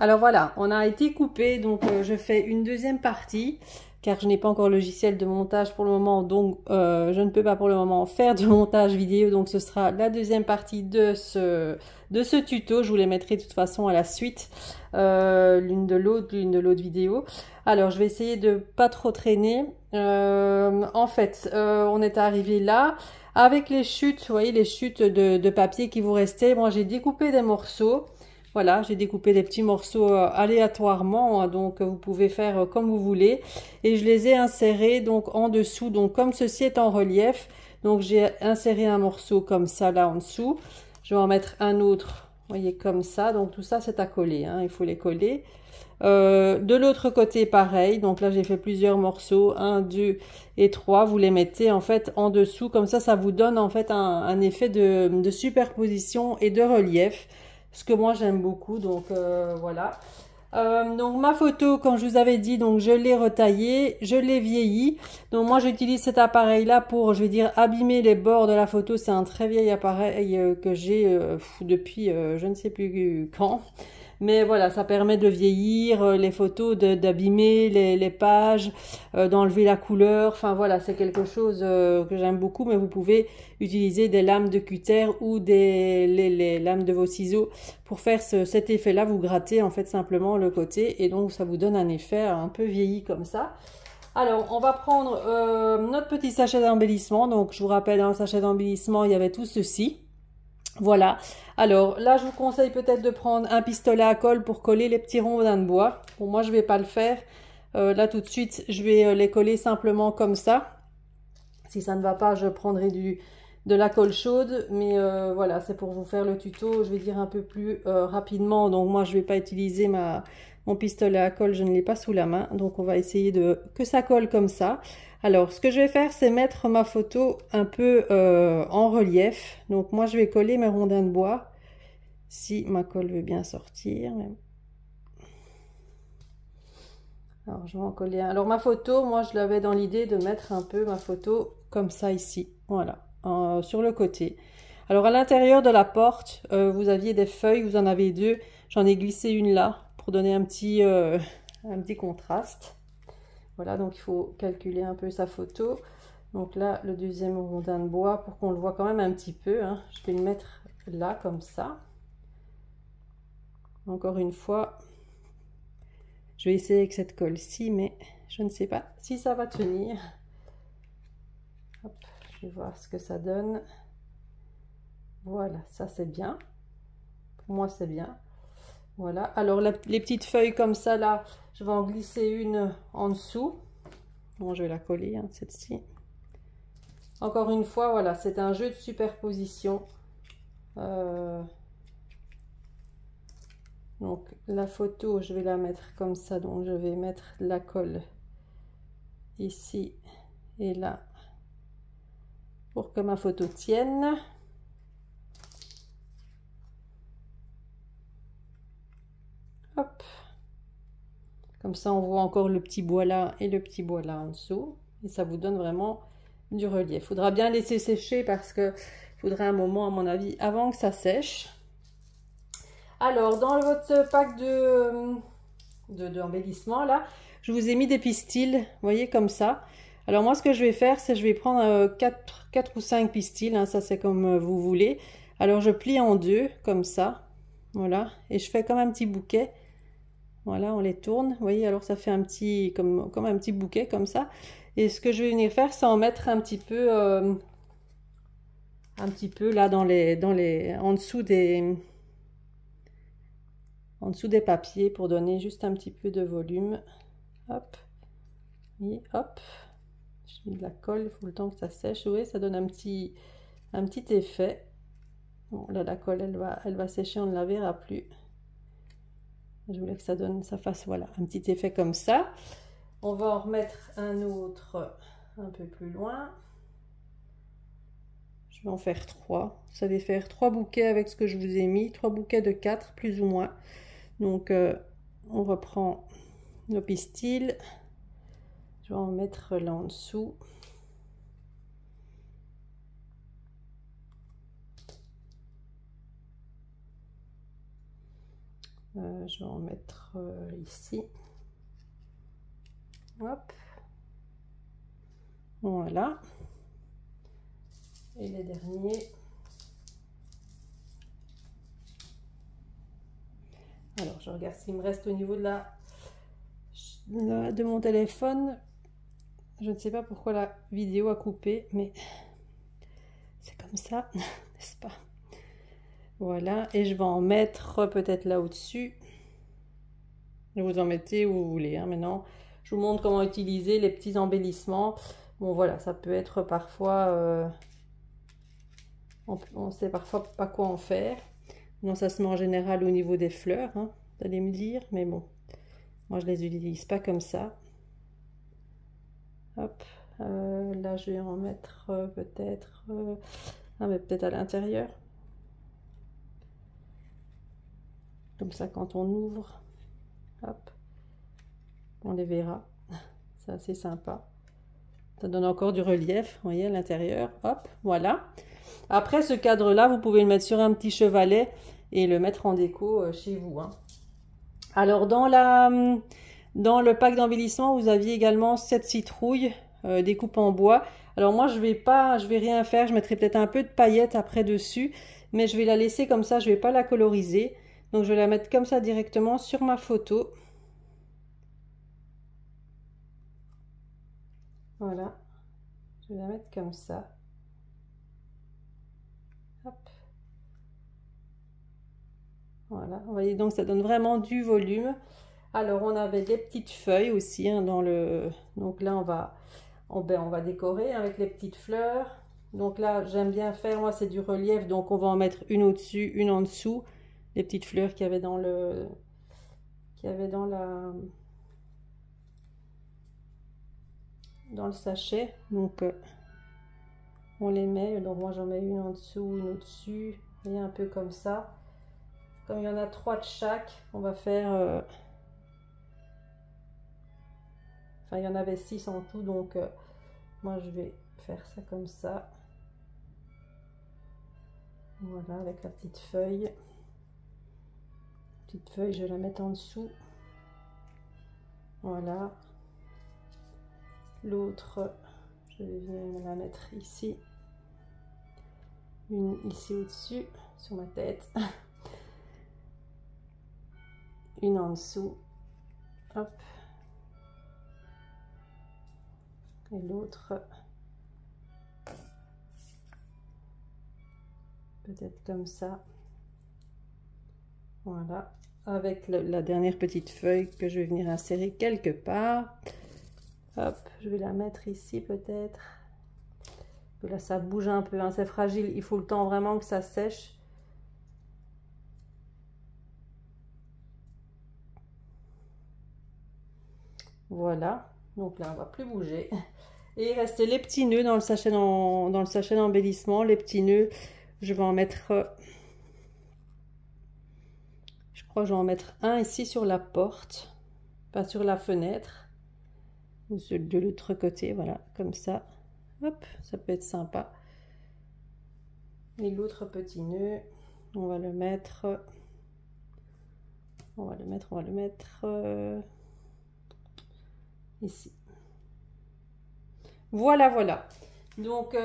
Alors voilà, on a été coupé, donc je fais une deuxième partie, car je n'ai pas encore le logiciel de montage pour le moment, donc je ne peux pas pour le moment faire de montage vidéo, donc ce sera la deuxième partie de ce tuto. Je vous les mettrai de toute façon à la suite, l'une de l'autre vidéo. Alors je vais essayer de pas trop traîner. En fait, on est arrivé là, avec les chutes, vous voyez les chutes de papier qui vous restaient. Moi j'ai découpé des morceaux. Voilà, j'ai découpé des petits morceaux aléatoirement, hein, donc vous pouvez faire comme vous voulez. Et je les ai insérés donc en dessous, donc comme ceci est en relief. Donc j'ai inséré un morceau comme ça là en dessous. Je vais en mettre un autre, vous voyez, comme ça. Donc tout ça c'est à coller, hein, il faut les coller. De l'autre côté pareil, donc là j'ai fait plusieurs morceaux, 1, 2 et 3, vous les mettez en fait en dessous, comme ça vous donne en fait un effet de superposition et de relief, ce que moi j'aime beaucoup, donc voilà. Donc ma photo, comme je vous avais dit, donc je l'ai retaillée, je l'ai vieillie. Donc moi j'utilise cet appareil là pour, je vais dire, abîmer les bords de la photo. C'est un très vieil appareil que j'ai depuis je ne sais plus quand. Mais voilà, ça permet de vieillir les photos, d'abîmer les pages, d'enlever la couleur. Enfin voilà, c'est quelque chose que j'aime beaucoup. Mais vous pouvez utiliser des lames de cutter ou les lames de vos ciseaux pour faire cet effet-là. Vous grattez en fait simplement le côté et donc ça vous donne un effet un peu vieilli comme ça. Alors, on va prendre notre petit sachet d'embellissement. Donc, je vous rappelle, dans le sachet d'embellissement, il y avait tout ceci. Voilà. Alors là, je vous conseille peut-être de prendre un pistolet à colle pour coller les petits rondins de bois. Bon, moi, je vais pas le faire. Là, tout de suite, je vais les coller simplement comme ça. Si ça ne va pas, je prendrai de la colle chaude. Mais voilà, c'est pour vous faire le tuto, je vais dire un peu plus rapidement. Donc moi, je vais pas utiliser mon pistolet à colle, je ne l'ai pas sous la main. Donc on va essayer que ça colle comme ça. Alors, ce que je vais faire, c'est mettre ma photo un peu en relief. Donc, moi, je vais coller mes rondins de bois, si ma colle veut bien sortir. Alors, je vais en coller un. Alors, ma photo, moi, je l'avais dans l'idée de mettre un peu ma photo comme ça ici. Voilà, sur le côté. Alors, à l'intérieur de la porte, vous aviez des feuilles, vous en avez deux. J'en ai glissé une là pour donner un petit contraste. Voilà, donc il faut calculer un peu sa photo. Donc là, le deuxième rondin de bois, pour qu'on le voit quand même un petit peu, hein, je vais le mettre là, comme ça. Encore une fois, je vais essayer avec cette colle-ci, mais je ne sais pas si ça va tenir. Hop, je vais voir ce que ça donne. Voilà, ça c'est bien. Pour moi, c'est bien. Voilà, alors les petites feuilles comme ça, là, je vais en glisser une en dessous. Bon, je vais la coller, hein, cette-ci. Encore une fois, voilà, c'est un jeu de superposition. Donc, la photo, je vais la mettre comme ça. Donc, je vais mettre la colle ici et là pour que ma photo tienne. Hop. Comme ça, on voit encore le petit bois là et le petit bois là en dessous. Et ça vous donne vraiment du relief. Il faudra bien laisser sécher parce que il faudra un moment, à mon avis, avant que ça sèche. Alors, dans votre pack d'embellissement, là, je vous ai mis des pistils, vous voyez, comme ça. Alors, moi, ce que je vais faire, c'est je vais prendre 4 ou 5 pistils, hein, ça c'est comme vous voulez. Alors, je plie en deux, comme ça, voilà, et je fais comme un petit bouquet. Voilà, on les tourne, vous voyez, alors ça fait un petit, comme un petit bouquet, comme ça. Et ce que je vais venir faire, c'est en mettre un petit peu là en dessous des papiers pour donner juste un petit peu de volume. Hop, et hop, je mets de la colle, il faut le temps que ça sèche. Oui, ça donne un petit effet. Bon, là la colle elle va sécher, on ne la verra plus. Je voulais que ça fasse voilà un petit effet comme ça. On va en remettre un autre un peu plus loin. Je vais en faire 3. Vous savez faire 3 bouquets avec ce que je vous ai mis, 3 bouquets de 4 plus ou moins. Donc on reprend nos pistils. Je vais en mettre là en dessous. Je vais en mettre ici. Hop. Voilà. Et les derniers. Alors, je regarde s'il me reste au niveau de mon téléphone. Je ne sais pas pourquoi la vidéo a coupé, mais c'est comme ça, n'est-ce pas? Voilà, et je vais en mettre peut-être là au-dessus. Vous en mettez où vous voulez. Hein. Maintenant, je vous montre comment utiliser les petits embellissements. Bon, voilà, ça peut être parfois... on sait parfois pas quoi en faire. Non, ça se met en général au niveau des fleurs, hein, vous allez me dire. Mais bon, moi, je les utilise pas comme ça. Hop, là, je vais en mettre peut-être... ah, mais peut-être à l'intérieur. Comme ça, quand on ouvre, hop, on les verra. C'est assez sympa. Ça donne encore du relief, vous voyez, à l'intérieur. Hop, voilà. Après, ce cadre-là, vous pouvez le mettre sur un petit chevalet et le mettre en déco chez vous. Hein. Alors, dans le pack d'embellissement, vous aviez également cette citrouille découpe en bois. Alors moi, je vais rien faire. Je mettrai peut-être un peu de paillettes après dessus, mais je vais la laisser comme ça. Je vais pas la coloriser. Donc, je vais la mettre comme ça directement sur ma photo. Voilà. Je vais la mettre comme ça. Hop. Voilà. Vous voyez, donc ça donne vraiment du volume. Alors, on avait des petites feuilles aussi hein, dans le... Donc là, on va décorer avec les petites fleurs. Donc là, j'aime bien faire, moi, c'est du relief. Donc, on va en mettre une au-dessus, une en dessous. Les petites fleurs qu'il y avait dans le... dans le sachet. Donc, on les met. Donc, moi, j'en mets une en dessous, une au-dessus. Vous voyez, un peu comme ça. Comme il y en a 3 de chaque, on va faire... Enfin, il y en avait 6 en tout, donc moi, je vais faire ça comme ça. Voilà, avec la petite feuille. Petite feuille, je vais la mettre en dessous. Voilà. L'autre, je vais venir la mettre ici. Une ici au-dessus, sur ma tête. Une en dessous. Hop. Et l'autre, peut-être comme ça. Voilà. Avec la dernière petite feuille que je vais venir insérer quelque part. Hop, je vais la mettre ici peut-être. Là, ça bouge un peu, hein, c'est fragile. Il faut le temps vraiment que ça sèche. Voilà. Donc là, on va plus bouger. Et il restait les petits nœuds dans le sachet d'embellissement. Les petits nœuds, je vais en mettre... je crois que je vais en mettre un ici sur la porte. Pas sur la fenêtre. Ou de l'autre côté, voilà, comme ça. Hop, ça peut être sympa. Et l'autre petit nœud, on va le mettre... ici. Voilà. Donc,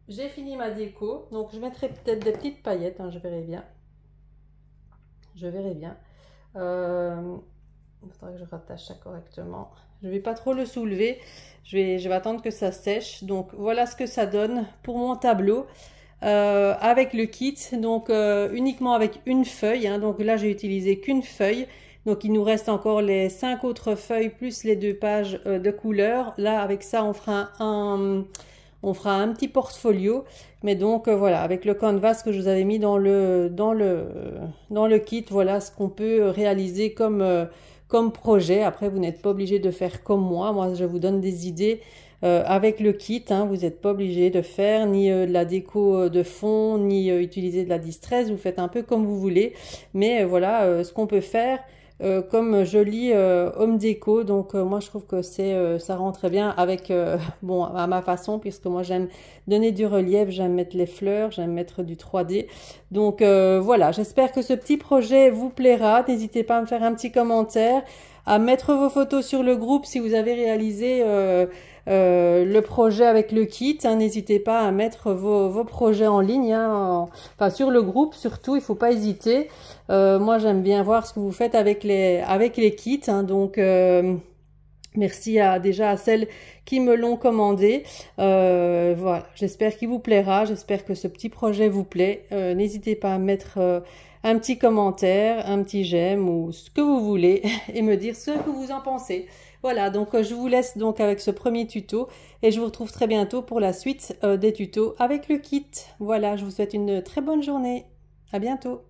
j'ai fini ma déco. Donc, je mettrai peut-être des petites paillettes. Hein, je verrai bien. Il faudra que je rattache ça correctement. Je ne vais pas trop le soulever. Je vais attendre que ça sèche. Donc, voilà ce que ça donne pour mon tableau. Avec le kit. Donc, uniquement avec une feuille. Hein, donc là, j'ai utilisé qu'une feuille. Donc, il nous reste encore les 5 autres feuilles plus les 2 pages de couleurs. Là, avec ça, on fera un petit portfolio. Mais donc, voilà, avec le canvas que je vous avais mis dans le kit, voilà ce qu'on peut réaliser comme projet. Après, vous n'êtes pas obligé de faire comme moi. Moi, je vous donne des idées avec le kit. Hein, vous n'êtes pas obligé de faire ni de la déco de fond, ni utiliser de la distress. Vous faites un peu comme vous voulez. Mais voilà ce qu'on peut faire. comme joli homme déco. Donc moi je trouve que ça rend très bien avec bon, à ma façon, puisque moi j'aime donner du relief, j'aime mettre les fleurs, j'aime mettre du 3D. Donc voilà, j'espère que ce petit projet vous plaira. N'hésitez pas à me faire un petit commentaire, à mettre vos photos sur le groupe si vous avez réalisé le projet avec le kit. Hein. N'hésitez pas à mettre vos projets en ligne, hein, enfin sur le groupe surtout, il faut pas hésiter. Moi j'aime bien voir ce que vous faites avec les kits, hein. Donc merci déjà à celles qui me l'ont commandé. Voilà, j'espère qu'il vous plaira, j'espère que ce petit projet vous plaît. N'hésitez pas à mettre un petit commentaire, un petit j'aime ou ce que vous voulez et me dire ce que vous en pensez. Voilà, donc je vous laisse donc avec ce premier tuto et je vous retrouve très bientôt pour la suite des tutos avec le kit. Voilà, je vous souhaite une très bonne journée. À bientôt.